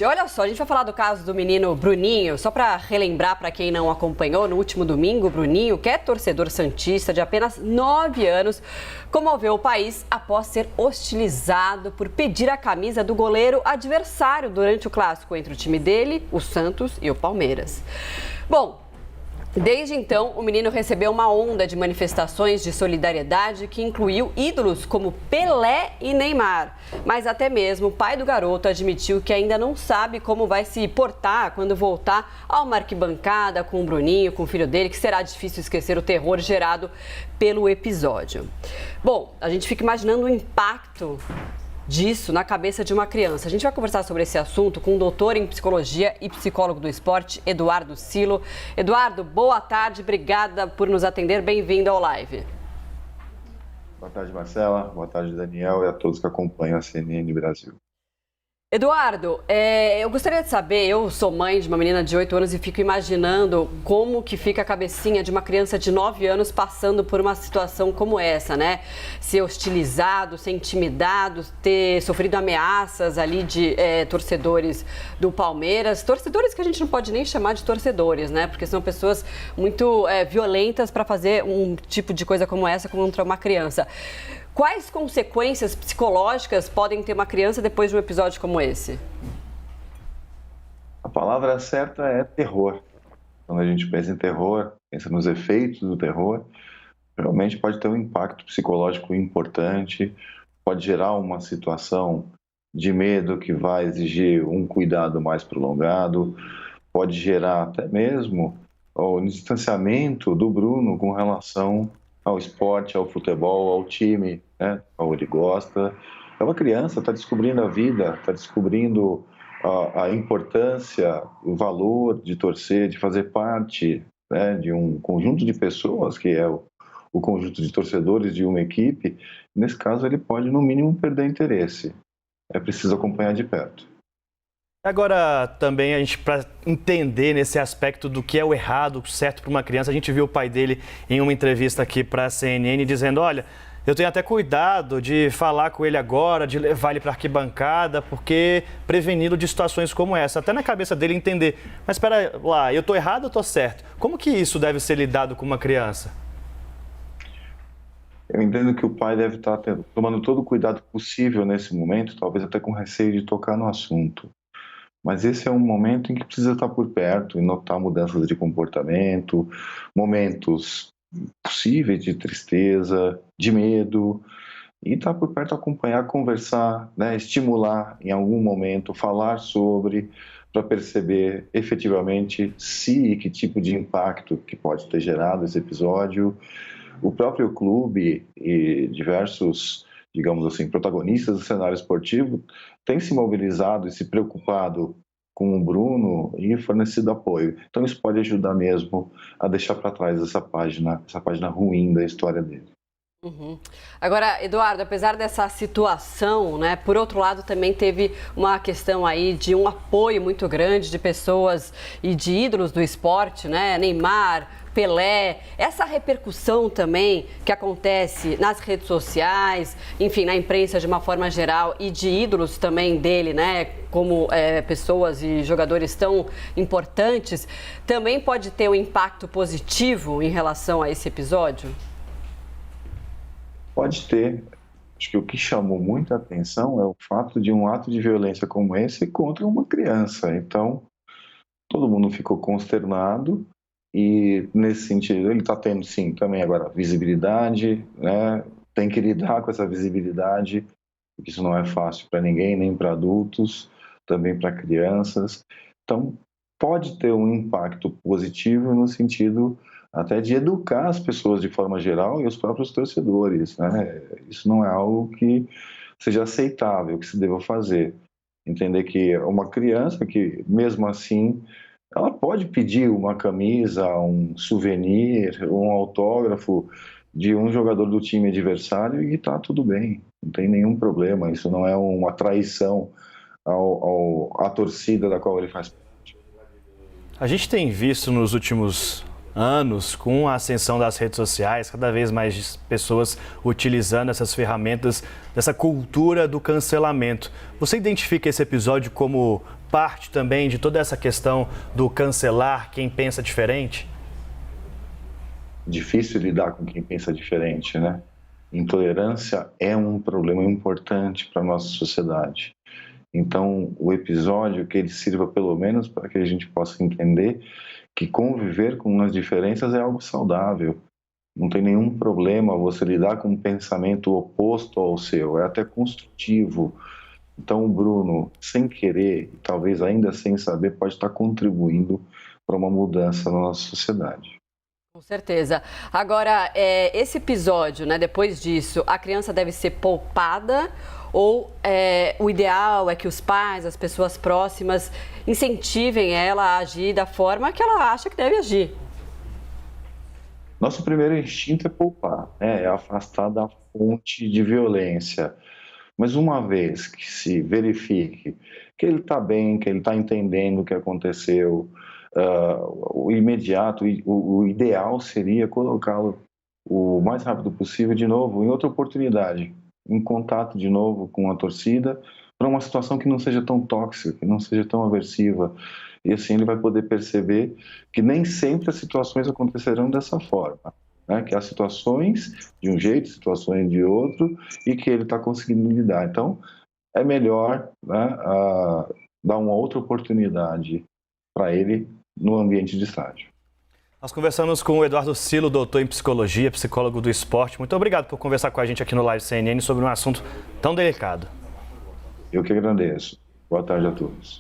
E olha só, a gente vai falar do caso do menino Bruninho, só para relembrar para quem não acompanhou, no último domingo, Bruninho, que é torcedor santista de apenas 9 anos, comoveu o país após ser hostilizado por pedir a camisa do goleiro adversário durante o clássico entre o time dele, o Santos, e o Palmeiras. Bom, desde então, o menino recebeu uma onda de manifestações de solidariedade que incluiu ídolos como Pelé e Neymar. Mas até mesmo o pai do garoto admitiu que ainda não sabe como vai se portar quando voltar a uma arquibancada com o Bruninho, com o filho dele, que será difícil esquecer o terror gerado pelo episódio. Bom, a gente fica imaginando o impacto disso na cabeça de uma criança. A gente vai conversar sobre esse assunto com o doutor em psicologia e psicólogo do esporte, Eduardo Silo. Eduardo, boa tarde, obrigada por nos atender, bem-vindo ao live. Boa tarde, Marcela, boa tarde, Daniel, e a todos que acompanham a CNN Brasil. Eduardo, eu gostaria de saber, eu sou mãe de uma menina de 8 anos e fico imaginando como que fica a cabecinha de uma criança de 9 anos passando por uma situação como essa, né? Ser hostilizado, ser intimidado, ter sofrido ameaças ali de torcedores do Palmeiras, torcedores que a gente não pode nem chamar de torcedores, né? Porque são pessoas muito violentas para fazer um tipo de coisa como essa contra uma criança. Quais consequências psicológicas podem ter uma criança depois de um episódio como esse? A palavra certa é terror. Quando a gente pensa em terror, pensa nos efeitos do terror, realmente pode ter um impacto psicológico importante, pode gerar uma situação de medo que vai exigir um cuidado mais prolongado, pode gerar até mesmo o distanciamento do Bruno com relação ao esporte, ao futebol, ao time, né, ao ele gosta. É uma criança, está descobrindo a vida, está descobrindo a importância, o valor de torcer, de fazer parte, né, de um conjunto de pessoas, que é o conjunto de torcedores de uma equipe. Nesse caso, ele pode, no mínimo, perder interesse. É preciso acompanhar de perto. Agora, também, a gente, para entender nesse aspecto do que é o errado, o certo para uma criança, a gente viu o pai dele em uma entrevista aqui para a CNN dizendo, olha, eu tenho até cuidado de falar com ele agora, de levar ele para a arquibancada, porque preveni-lo de situações como essa. Até na cabeça dele entender, mas espera lá, eu estou errado ou estou certo? Como que isso deve ser lidado com uma criança? Eu entendo que o pai deve estar tomando todo o cuidado possível nesse momento, talvez até com receio de tocar no assunto. Mas esse é um momento em que precisa estar por perto e notar mudanças de comportamento, momentos possíveis de tristeza, de medo, e estar por perto, acompanhar, conversar, né, estimular em algum momento, falar sobre, para perceber efetivamente se e que tipo de impacto que pode ter gerado esse episódio. O próprio clube e diversos, digamos assim, protagonistas do cenário esportivo têm se mobilizado e se preocupado com o Bruno e fornecido apoio. Então isso pode ajudar mesmo a deixar para trás essa página ruim da história dele. Uhum. Agora, Eduardo, apesar dessa situação, né, por outro lado também teve uma questão aí de um apoio muito grande de pessoas e de ídolos do esporte, né, Neymar, Pelé, essa repercussão também que acontece nas redes sociais, enfim, na imprensa de uma forma geral e de ídolos também dele, né, como pessoas e jogadores tão importantes, também pode ter um impacto positivo em relação a esse episódio? Pode ter. Acho que o que chamou muita atenção é o fato de um ato de violência como esse contra uma criança. Então, todo mundo ficou consternado. E, nesse sentido, ele está tendo, sim, também agora visibilidade, né? Tem que lidar com essa visibilidade, porque isso não é fácil para ninguém, nem para adultos, também para crianças. Então, pode ter um impacto positivo no sentido até de educar as pessoas de forma geral e os próprios torcedores, né? Isso não é algo que seja aceitável, que se deva fazer. Entender que uma criança que, mesmo assim, ela pode pedir uma camisa, um souvenir, um autógrafo de um jogador do time adversário e está tudo bem, não tem nenhum problema. Isso não é uma traição à torcida da qual ele faz parte. A gente tem visto nos últimos anos, com a ascensão das redes sociais, cada vez mais pessoas utilizando essas ferramentas, dessa cultura do cancelamento. Você identifica esse episódio como parte também de toda essa questão do cancelar quem pensa diferente? Difícil lidar com quem pensa diferente, né? Intolerância é um problema importante para a nossa sociedade. Então, o episódio que ele sirva pelo menos para que a gente possa entender que conviver com as diferenças é algo saudável. Não tem nenhum problema você lidar com um pensamento oposto ao seu, é até construtivo. Então, o Bruno, sem querer, talvez ainda sem saber, pode estar contribuindo para uma mudança na nossa sociedade. Com certeza. Agora, esse episódio, né, depois disso, a criança deve ser poupada ou o ideal é que os pais, as pessoas próximas, incentivem ela a agir da forma que ela acha que deve agir? Nosso primeiro instinto é poupar, né? É afastar da fonte de violência. Mas uma vez que se verifique que ele está bem, que ele está entendendo o que aconteceu, o imediato, o ideal seria colocá-lo o mais rápido possível de novo em outra oportunidade, em contato de novo com a torcida, para uma situação que não seja tão tóxica, que não seja tão aversiva. E assim ele vai poder perceber que nem sempre as situações acontecerão dessa forma, né? Que há situações de um jeito, situações de outro, e que ele está conseguindo lidar. Então, é melhor, né, dar uma outra oportunidade para ele no ambiente de estádio. Nós conversamos com o Eduardo Silo, doutor em psicologia, psicólogo do esporte. Muito obrigado por conversar com a gente aqui no Live CNN sobre um assunto tão delicado. Eu que agradeço. Boa tarde a todos.